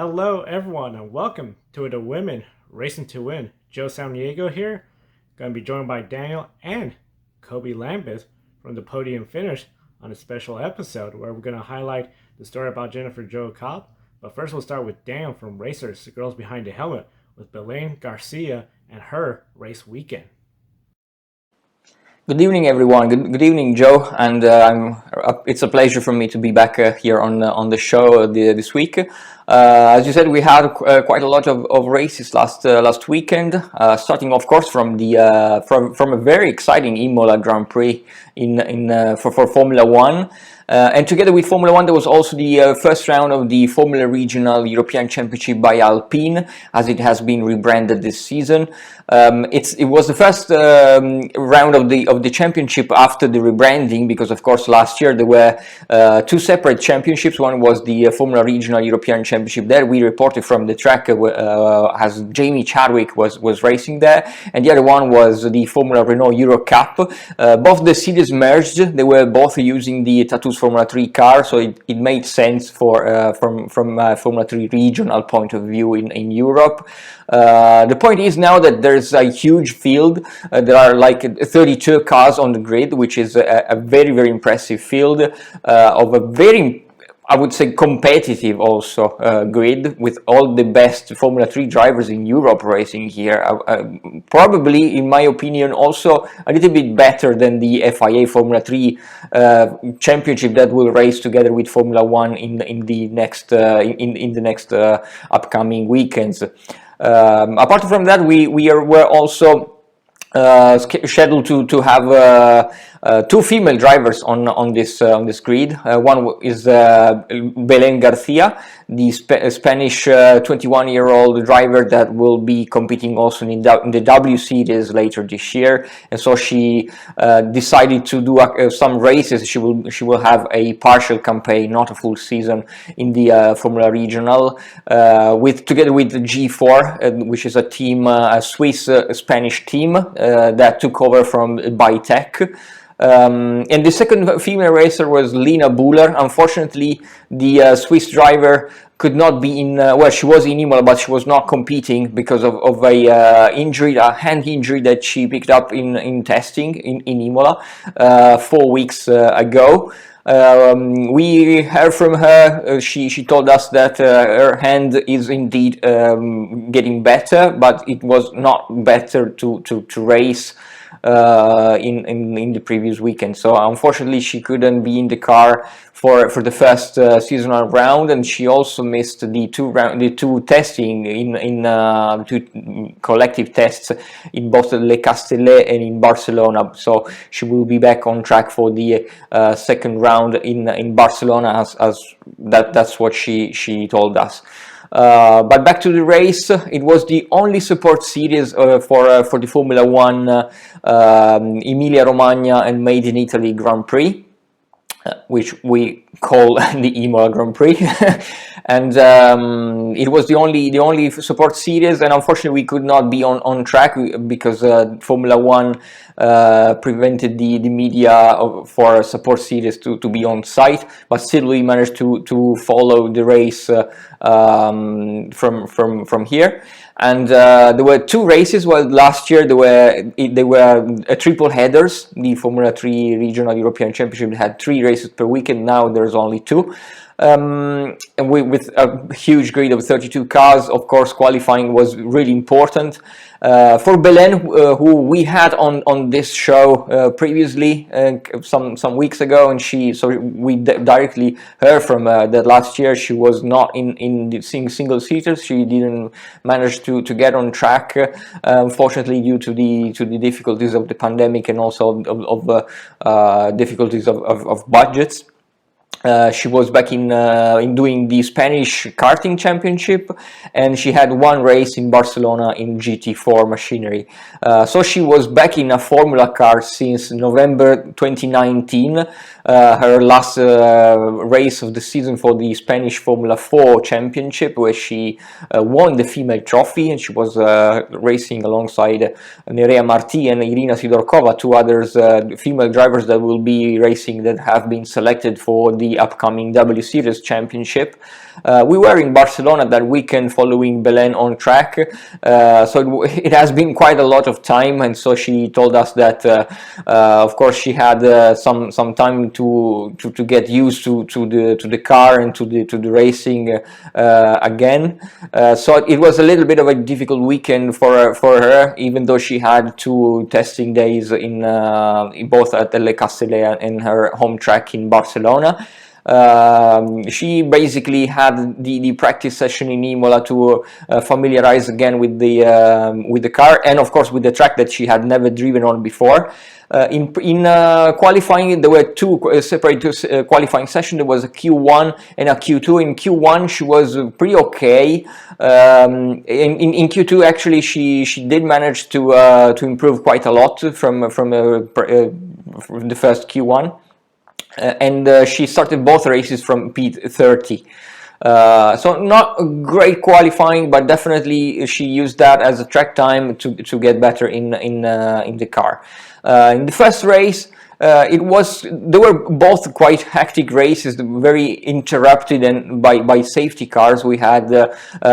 Hello, everyone, and welcome to the Women Racing to Win. Joe Samaniego here. Going to be joined by Daniel and Kobe Lambeth from the Podium Finish on a special episode where we're going to highlight the story about Jennifer Jo Cobb. But first, we'll start with Daniel from Racers, the girls behind the helmet, with Belen, Garcia, and her race weekend. Good evening, everyone. Good evening, Joe. And it's a pleasure for me to be back here on the show this week. As you said, we had quite a lot of races last weekend. Starting, of course, from a very exciting Imola Grand Prix for Formula One. And together with Formula One, there was also the first round of the Formula Regional European Championship by Alpine, as it has been rebranded this season. It was the first round of the championship after the rebranding, because of course last year there were two separate championships. One was the Formula Regional European Championship. There we reported from the track as Jamie Chadwick was racing there, and the other one was the Formula Renault Euro Cup. Both the series merged. They were both using the Tattoo's Formula 3 car, so it made sense from Formula 3 regional point of view in Europe. The point is now that there's a huge field. There are like 32 cars on the grid, which is a very, very impressive field of a very, I would say, competitive also grid, with all the best Formula 3 drivers in Europe racing here. Probably, in my opinion, also a little bit better than the FIA Formula 3 championship that will race together with Formula 1 in the next upcoming weekends. Apart from that, we're also scheduled to have two female drivers on this grid. One is Belen Garcia, the Spanish 21-year-old driver that will be competing also in the W Series later this year. And so she decided to do some races. She will have a partial campaign, not a full season, in the Formula Regional, together with the G4, which is a team, a Swiss Spanish team that took over from Bytech. And the second female racer was Lina Buller. Unfortunately, the Swiss driver could not be in, she was in Imola, but she was not competing because of a injury, a hand injury that she picked up in testing in Imola 4 weeks ago. We heard from her. She told us that her hand is indeed getting better, but it was not better to race in the previous weekend. So unfortunately she couldn't be in the car for the first seasonal round, and she also missed the two testing in two collective tests in both Le Castellet and in Barcelona. So she will be back on track for the second round in Barcelona, as that's what she told us. But back to the race, it was the only support series for the Formula One Emilia-Romagna and Made in Italy Grand Prix, which we call the Imola Grand Prix. And it was the only support series, and unfortunately we could not be on track because Formula One prevented the media for a support series to be on site, but still we managed to follow the race from here. And there were two races. Well, last year they were triple headers. The Formula 3 Regional European Championship had 3 races per weekend. Now there's only 2. And with a huge grid of 32 cars, of course, qualifying was really important. For Belen, who we had on this show previously some weeks ago, and we directly heard from that last year she was not in the single seaters. She didn't manage to get on track, unfortunately, due to the difficulties of the pandemic and also of difficulties of budgets. She was back in doing the Spanish karting championship, and she had one race in Barcelona in GT4 machinery. So she was back in a Formula car since November 2019. her last race of the season for the Spanish Formula 4 Championship, where she won the female trophy, and she was racing alongside Nerea Marti and Irina Sidorkova, two others female drivers that will be racing, that have been selected for the upcoming W Series Championship. We were in Barcelona that weekend following Belen on track, so it has been quite a lot of time, and so she told us that of course she had some time to get used to the car and to the racing again. So it was a little bit of a difficult weekend for her, even though she had 2 testing days in both at Le Castellet and her home track in Barcelona. She basically had the practice session in Imola to familiarize again with the car, and of course with the track that she had never driven on before. In qualifying, there were 2 separate qualifying sessions. There was a Q1 and a Q2. In Q1 she was pretty okay. In Q2 actually she did manage to improve quite a lot from the first Q1. And she started both races from P30. So not a great qualifying, but definitely she used that as a track time to get better in the car. In the first race, they were both quite hectic races, very interrupted and by safety cars. We had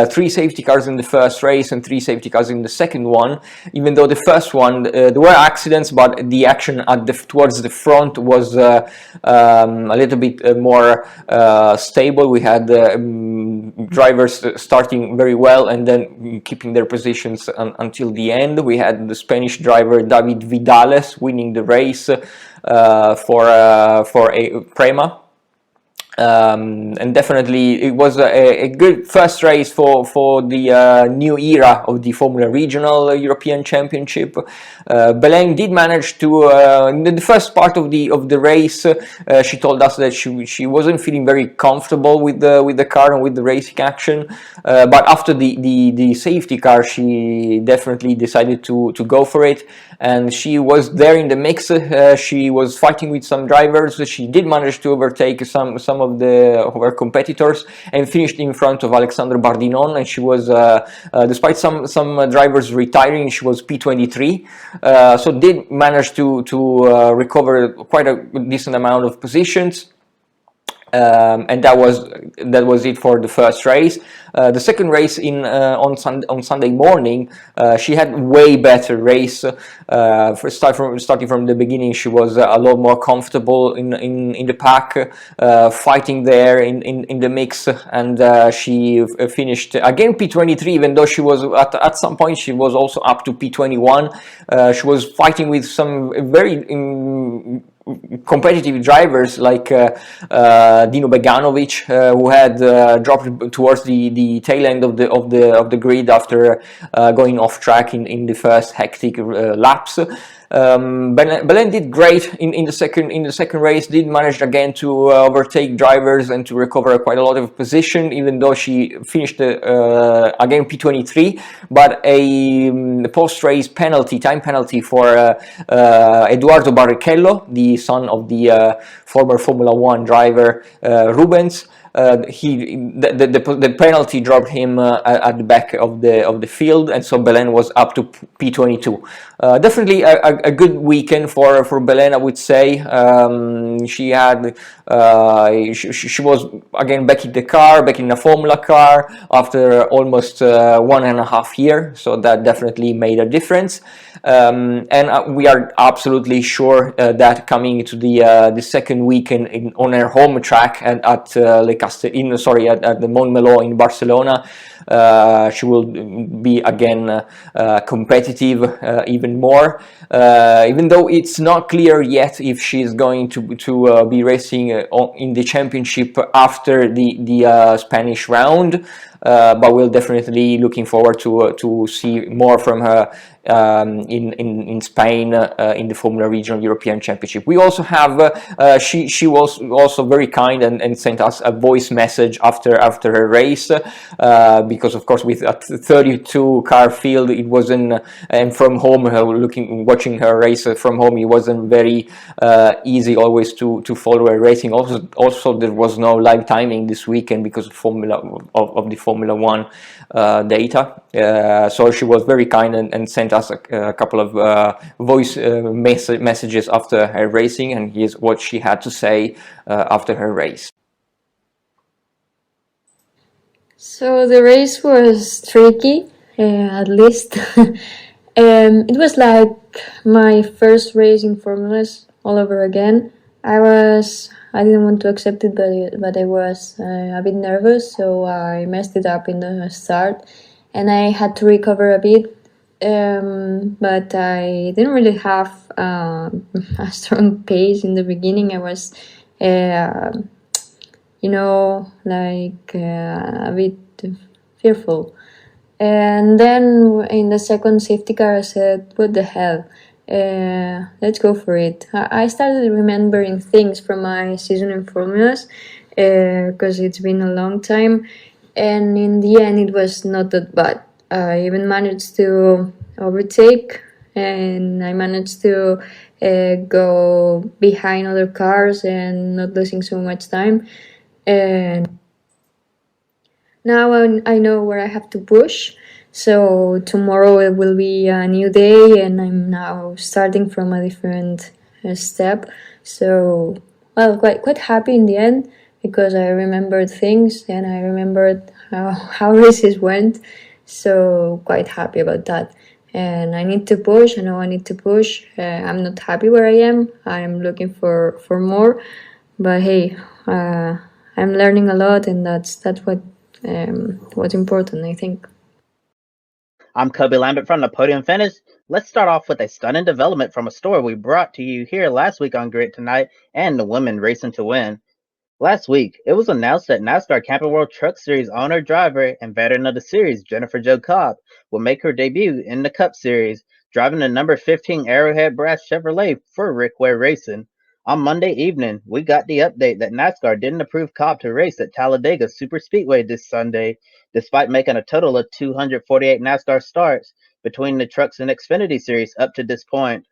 3 safety cars in the first race and 3 safety cars in the second one. Even though the first one there were accidents, but the action towards the front was a little bit more stable. We had drivers starting very well and then keeping their positions until the end. We had the Spanish driver David Vidales winning the race for a Prema. And definitely it was a good first race for the new era of the Formula Regional European Championship. Belen did manage to in the first part of the race. She told us that she wasn't feeling very comfortable with the car and with the racing action. But after the safety car, she definitely decided to go for it, and she was there in the mix. She was fighting with some drivers. She did manage to overtake some of her competitors and finished in front of Alexandre Bardinon, and she was despite some drivers retiring, she was P23, so did manage to recover quite a decent amount of positions. And that was it for the first race. The second race on Sunday morning, she had way better race. Starting from the beginning, she was a lot more comfortable in the pack, fighting there in the mix, and she finished again P23. Even though she was at some point she was also up to P21. She was fighting with some very competitive drivers like Dino Beganovic, who had dropped towards the tail end of the grid after going off track in the first hectic laps. Belen did great in the second race. Did manage again to overtake drivers and to recover quite a lot of position, even though she finished again P23. But a post-race time penalty for Eduardo Barrichello, the son of the former Formula 1 driver Rubens. The penalty dropped him at the back of the field, and so Belen was up to P22. Definitely a good weekend for Belen, I would say. She had she was again back in the car, back in a Formula car after almost 1.5 years, so that definitely made a difference. And we are absolutely sure that coming to the second weekend on her home track at the Montmeló in Barcelona, she will be again competitive even more. Even though it's not clear yet if she's going to be racing in the championship after the Spanish round. But we'll definitely looking forward to see more from her in Spain in the Formula Regional European Championship. We also have she was also very kind and sent us a voice message after her race, because of course with a 32 car field, it wasn't, and from home, watching her race from home, it wasn't very easy always to follow her racing. Also there was no live timing this weekend because of the Formula One data. So she was very kind and sent us a couple of voice messages after her racing, and here's what she had to say after her race. So the race was tricky, at least. It was like my first race in formulas all over again. I didn't want to accept it, but I was a bit nervous, so I messed it up in the start, and I had to recover a bit. But I didn't really have a strong pace in the beginning. I was uh, a bit fearful. And then in the second safety car, I said, "What the hell? Let's go for it." I started remembering things from my season in formulas because it's been a long time, and in the end, it was not that bad. I even managed to overtake, and I managed to go behind other cars and not losing so much time. And now I know where I have to push. So tomorrow it will be a new day, and I'm now starting from a different step. So, well, quite happy in the end because I remembered things and I remembered how races went. So quite happy about that. And I need to push. I know I need to push. I'm not happy where I am. I'm looking for more. But hey, I'm learning a lot, and that's what's important, I think. I'm Cubby Lambert from the Podium Finish. Let's start off with a stunning development from a story we brought to you here last week on Grid Tonight and the Women Racing to Win. Last week, it was announced that NASCAR Camping World Truck Series owner, driver, and veteran of the series, Jennifer Jo Cobb, will make her debut in the Cup Series, driving the number 15 Arrowhead Brass Chevrolet for Rick Ware Racing. On Monday evening, we got the update that NASCAR didn't approve Cobb to race at Talladega Superspeedway this Sunday, despite making a total of 248 NASCAR starts between the Trucks and Xfinity Series up to this point.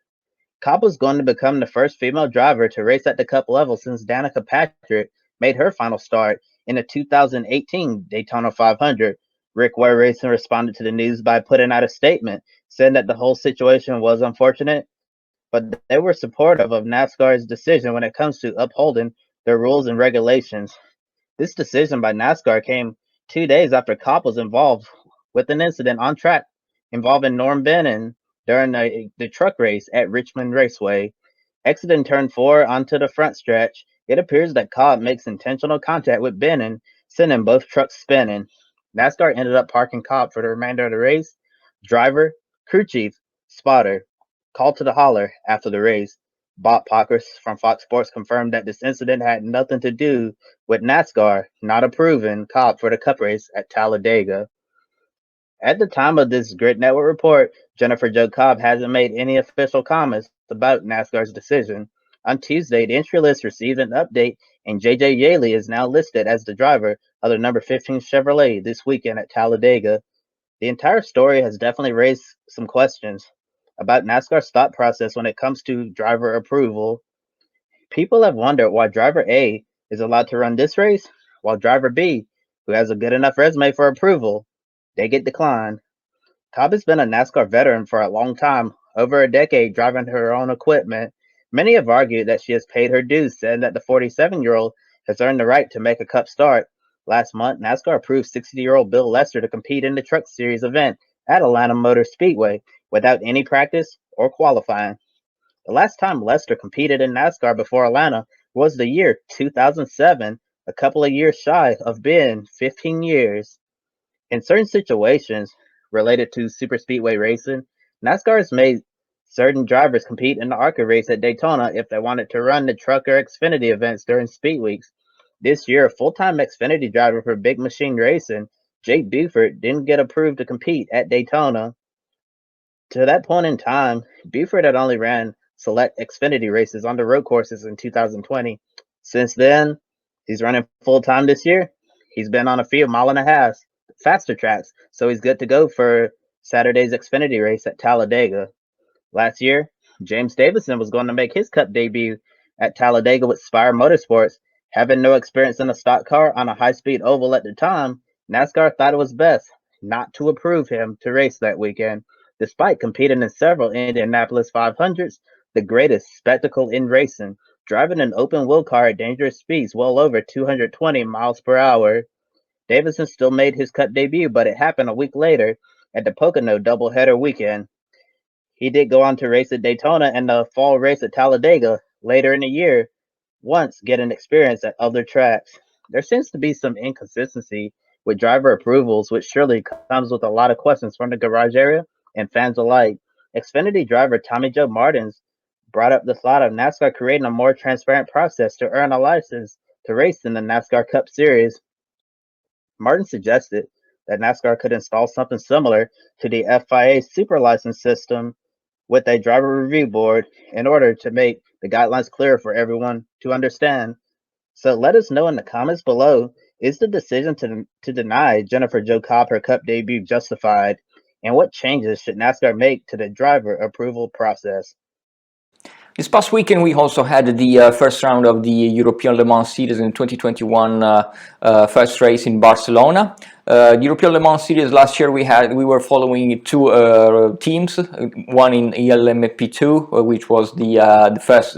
Cobb was going to become the first female driver to race at the Cup level since Danica Patrick made her final start in the 2018 Daytona 500. Rick Ware Racing responded to the news by putting out a statement saying that the whole situation was unfortunate, but they were supportive of NASCAR's decision when it comes to upholding their rules and regulations. This decision by NASCAR came 2 days after Cobb was involved with an incident on track involving Norm Benen during the truck race at Richmond Raceway. Exiting turn 4 onto the front stretch, it appears that Cobb makes intentional contact with Benen, sending both trucks spinning. NASCAR ended up parking Cobb for the remainder of the race. Driver, crew chief, spotter, called to the holler after the race. Bob Pockers from Fox Sports confirmed that this incident had nothing to do with NASCAR not approving Cobb for the Cup race at Talladega. At the time of this Grid Network report, Jennifer Jo Cobb hasn't made any official comments about NASCAR's decision. On Tuesday, the entry list received an update, and JJ Yaley is now listed as the driver of the number 15 Chevrolet this weekend at Talladega. The entire story has definitely raised some questions about NASCAR's thought process when it comes to driver approval. People have wondered why driver A is allowed to run this race, while driver B, who has a good enough resume for approval, they get declined. Cobb has been a NASCAR veteran for a long time, over a decade driving her own equipment. Many have argued that she has paid her dues, saying that the 47-year-old has earned the right to make a Cup start. Last month, NASCAR approved 60-year-old Bill Lester to compete in the Truck Series event at Atlanta Motor Speedway without any practice or qualifying. The last time Lester competed in NASCAR before Atlanta was the year 2007, a couple of years shy of being 15 years. In certain situations related to superspeedway racing, NASCAR has made certain drivers compete in the ARCA race at Daytona if they wanted to run the Truck or Xfinity events during speed weeks. This year, a full-time Xfinity driver for Big Machine Racing, Jake Buford, didn't get approved to compete at Daytona. To that point in time, Buford had only ran select Xfinity races on the road courses in 2020. Since then, he's running full-time this year. He's been on a field mile and a half faster tracks, so he's good to go for Saturday's Xfinity race at Talladega. Last year, James Davison was going to make his Cup debut at Talladega with Spire Motorsports. Having no experience in a stock car on a high-speed oval at the time, NASCAR thought it was best not to approve him to race that weekend, despite competing in several Indianapolis 500s, the greatest spectacle in racing, driving an open-wheel car at dangerous speeds well over 220 miles per hour. Davison still made his Cup debut, but it happened a week later at the Pocono doubleheader weekend. He did go on to race at Daytona and the fall race at Talladega later in the year, once getting experience at other tracks. There seems to be some inconsistency with driver approvals, which surely comes with a lot of questions from the garage area and fans alike. Xfinity driver Tommy Joe Martins brought up the thought of NASCAR creating a more transparent process to earn a license to race in the NASCAR Cup Series. Martin suggested that NASCAR could install something similar to the FIA Super License system with a driver review board in order to make the guidelines clearer for everyone to understand. So let us know in the comments below, is the decision to deny Jennifer Jo Cobb her Cup debut justified? And what changes should NASCAR make to the driver approval process? This past weekend we also had the first round of the European Le Mans Series in 2021 first race in Barcelona. The European Le Mans Series last year we were following two teams, one in ELMP2, which was the first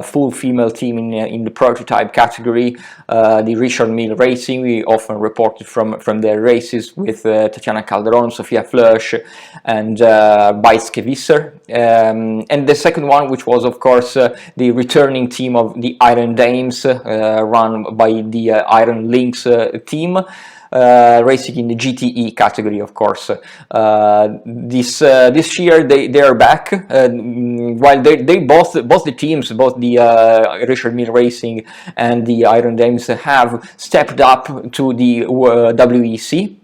full female team in the prototype category, the Richard Mille Racing. We often reported from their races with Tatiana Calderon, Sofia Flörsch, and Beiske Visser. And the second one, which was of course the returning team of the Iron Dames, run by the Iron Lynx team. Racing in the GTE category, of course. This year they are back. While they both the teams, both the Richard Mille Racing and the Iron Dames, have stepped up to the WEC.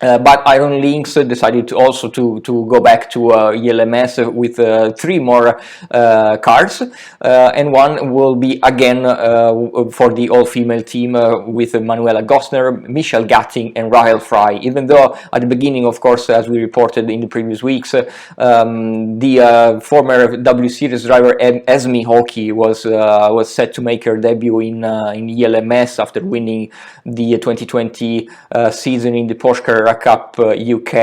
But Iron Lynx decided to also to go back to ELMS with 3 more cars, and one will be again for the all-female team with Manuela Gosner, Michelle Gatting, and Rahel Fry. Even though at the beginning, of course, as we reported in the previous weeks, the former W Series driver Esme Hockey was set to make her debut in ELMS after winning the 2020 season in the Porsche Carrera Cup UK.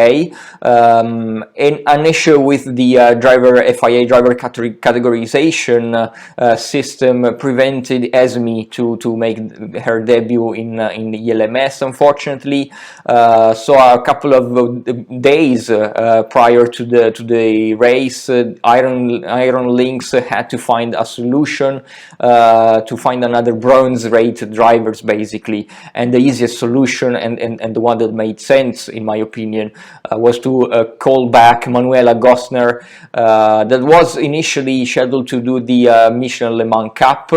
And an issue with the FIA driver categorization system prevented Esme to make her debut in the ELMS, unfortunately. So a couple of days prior to the race, Iron Lynx had to find a solution to find another bronze-rated drivers, basically. And the easiest solution and the one that made sense, in my opinion, was to call back Manuela Gosner, that was initially scheduled to do the Michelin Le Mans Cup,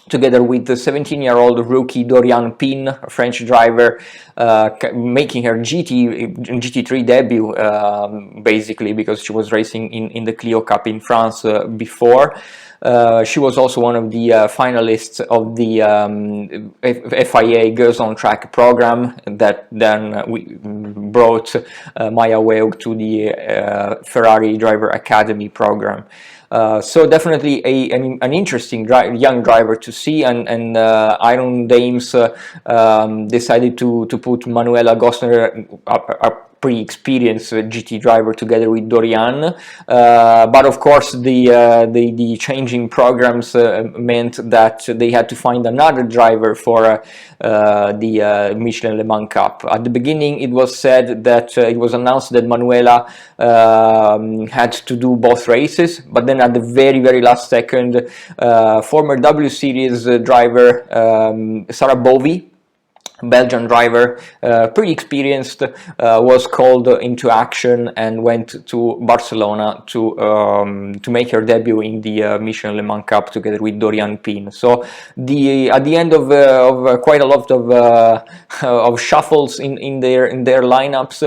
together with the 17-year-old rookie Dorian Pin, a French driver, making her GT3 debut, basically because she was racing in the Clio Cup in France before. She was also one of the finalists of the FIA Girls on Track program that then we brought Maya Weug to the Ferrari Driver Academy program. So definitely an interesting young driver to see, and Iron Dames decided to put Manuela Gosner, a pretty experienced GT driver, together with Dorian, but of course the changing programs meant that they had to find another driver for the Michelin Le Mans Cup. At the beginning it was said that it was announced that Manuela had to do both races, but then at the very last second, former W Series driver Sarah Bovy, Belgian driver, pretty experienced, was called into action and went to Barcelona to make her debut in the Michelin Le Mans Cup together with Dorian Pin. So at the end of quite a lot of shuffles in their lineups,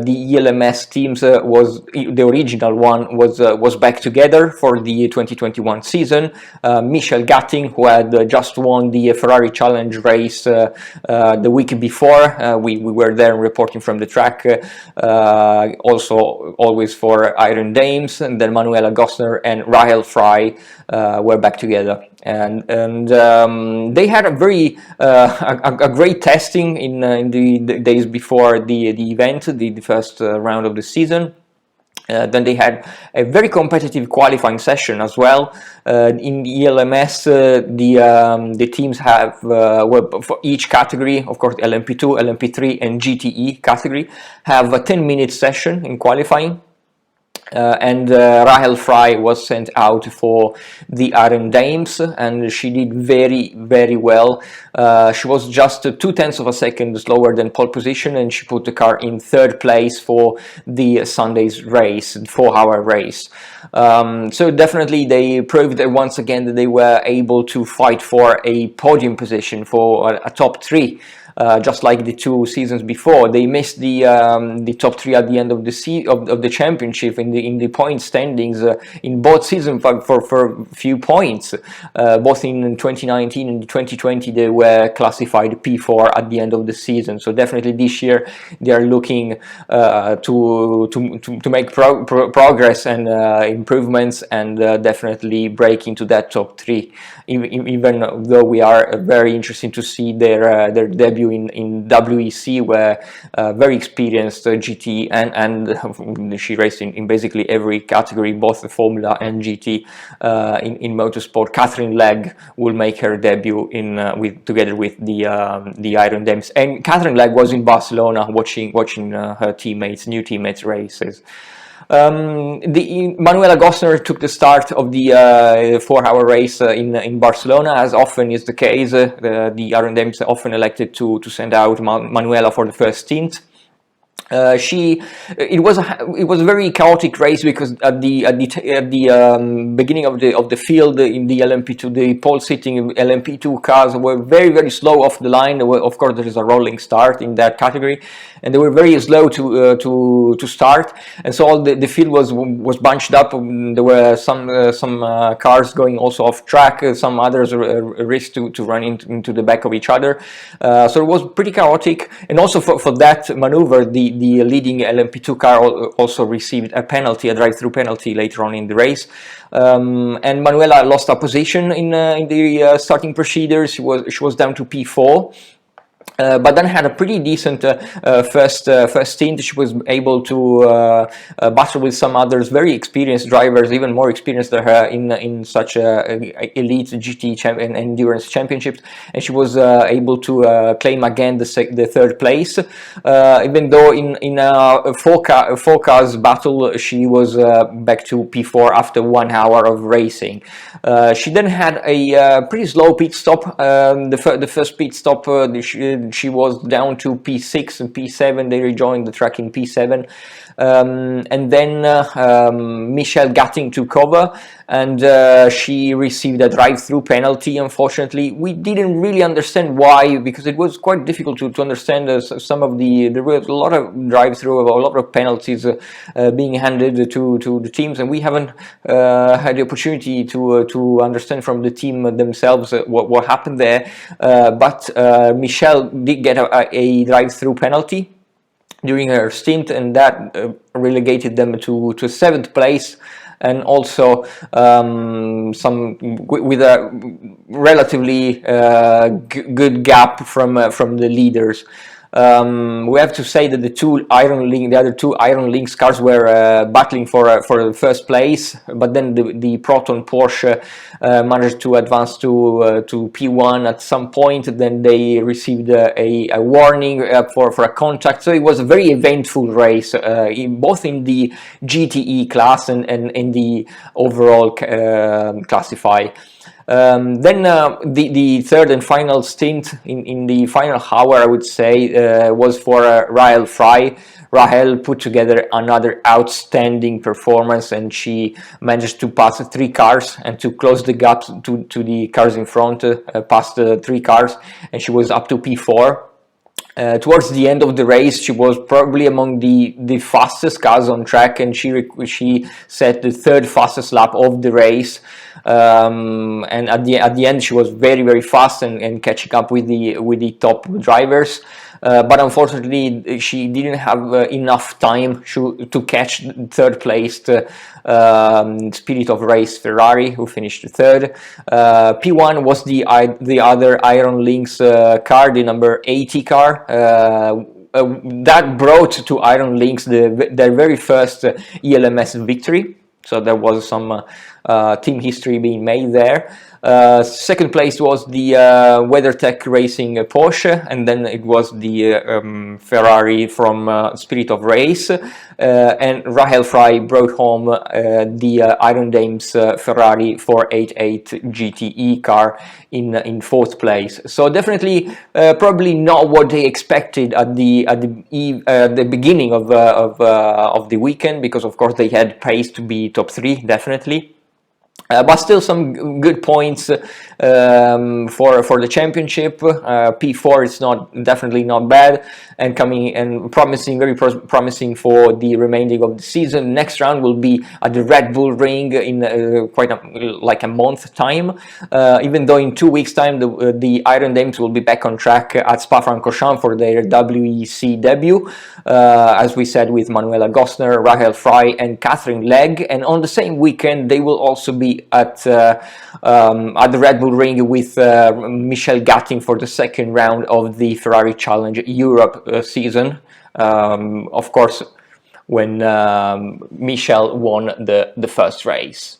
the ELMS teams was the original one was back together for the 2021 season. Michelle Gatting, who had just won the Ferrari Challenge race the week before. We were there reporting from the track, also always for Iron Dames, and then Manuela Gosner and Rahel Fry were back together. And they had a very a great testing in the days before the event, the first round of the season. Then they had a very competitive qualifying session as well. In the ELMS, the teams have for each category, of course, LMP2, LMP3, and GTE category, have a 10-minute session in qualifying. And Rahel Fry was sent out for the Iron Dames, and she did very, very well. She was just 0.2 of a second slower than pole position, and she put the car in 3rd place for the Sunday's race, the 4-hour race. So definitely they proved that once again that they were able to fight for a podium position, for a top 3. Just like the 2 seasons before, they missed the top 3 at the end of the championship in the point standings in both seasons for a few points. Both in 2019 and 2020, they were classified P4 at the end of the season. So definitely this year they are looking to make progress and improvements, and definitely break into that top 3. Even though we are very interested to see their debut in WEC, where very experienced GT and she raced in basically every category, both the Formula and GT in motorsport. Catherine Legg will make her debut together with the Iron Dames, and Catherine Legg was in Barcelona watching her new teammates races. Manuela Gosner took the start of the 4-hour race in Barcelona, as often is the case. The Iron Dames often elected to send out Manuela for the first stint. It was a very chaotic race, because at the beginning of the field in the LMP2, the pole sitting LMP2 cars were very, very slow off the line. Of course, there is a rolling start in that category, and they were very slow to start, and so all the field was bunched up. There were some cars going also off track. Some others risked to run into the back of each other. So it was pretty chaotic, and also for that maneuver, the leading LMP2 car also received a penalty, a drive-through penalty later on in the race. And Manuela lost a position in the starting procedures. She was down to P4. But then had a pretty decent first stint. She was able to battle with some others, very experienced drivers, even more experienced than her in such elite GT and endurance championships, and she was able to claim again the 3rd place. Even though in a 4 cars battle, she was back to P4 after 1 hour of racing. She then had a pretty slow pit stop. The first pit stop, she was down to P6 and P7. They rejoined the track in P7. And then Michelle Gatting took over, and she received a drive-through penalty. Unfortunately, we didn't really understand why, because it was quite difficult to understand some of there was a lot of drive-through, a lot of penalties being handed to the teams, and we haven't had the opportunity to understand from the team themselves what happened there. But Michelle did get a drive-through penalty during her stint, and that relegated them to 7th place, and also with a relatively good gap from the leaders. We have to say that the other two Iron Lynx cars were battling for the first place, but then the Proton Porsche managed to advance to P1 at some point. Then they received a warning for a contact. So it was a very eventful race, both in the GTE class and in the overall classify. Then the 3rd and final stint in the final hour, I would say, was for Rahel Fry. Rahel put together another outstanding performance, and she managed to pass 3 cars and to close the gap to the cars in front, past 3 cars, and she was up to P4. Towards the end of the race, she was probably among the fastest cars on track, and she set the third fastest lap of the race. And at the end, she was very fast and catching up with the top drivers. But unfortunately, she didn't have enough time to catch third placed Spirit of Race Ferrari, who finished third. P1 was the other Iron Lynx car, the number 80 car. That brought to Iron Lynx their very first ELMS victory. So there was some team history being made there. Second place was the WeatherTech Racing Porsche, and then it was the Ferrari from Spirit of Race, and Rahel Fry brought home the Iron Dames Ferrari 488 GTE car in fourth place. So definitely, probably not what they expected at the beginning of the weekend, because of course they had pace to be top three, definitely. But still some good points for the championship. P4 is definitely not bad, and coming and promising, very promising for the remaining of the season. Next round will be at the Red Bull Ring in like a month time. Even though in 2 weeks time the Iron Dames will be back on track at Spa-Francorchamps for their WEC debut, as we said, with Manuela Gosner, Rahel Fry, and Catherine Legg. And on the same weekend they will also be at the Red Bull Ring with Michelle Gatting for the second round of the Ferrari Challenge Europe season. Of course, when Michelle won the first race.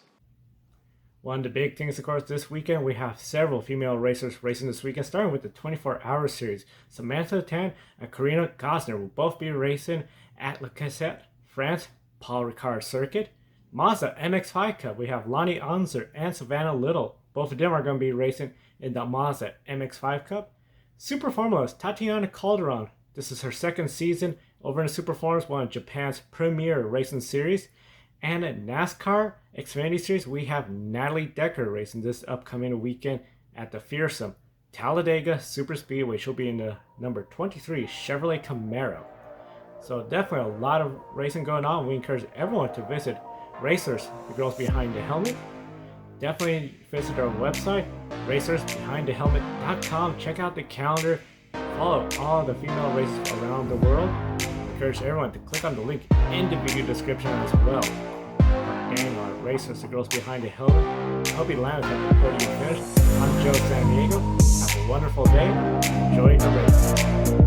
One of the big things, of course, this weekend, we have several female racers racing this weekend, starting with the 24-hour series. Samantha Tan and Karina Gosner will both be racing at Le Cassette, France, Paul Ricard Circuit. Mazda MX-5 Cup, we have Lonnie Unser and Savannah Little. Both of them are going to be racing in the Mazda MX-5 Cup. Super Formulas, Tatiana Calderon. This is her second season over in the Super Formulas, one of Japan's premier racing series. And at NASCAR Xfinity Series, we have Natalie Decker racing this upcoming weekend at the fearsome Talladega Super Speedway. She'll be in the number 23 Chevrolet Camaro. So definitely a lot of racing going on. We encourage everyone to visit Racers, the girls behind the helmet. Definitely visit our website, racersbehindthehelmet.com. Check out the calendar. Follow all the female races around the world. Encourage everyone to click on the link in the video description as well. Again, our Racers, the girls behind the helmet. I hope you landed at the podium finish. I'm Joe San Diego. Have a wonderful day. Enjoy the race.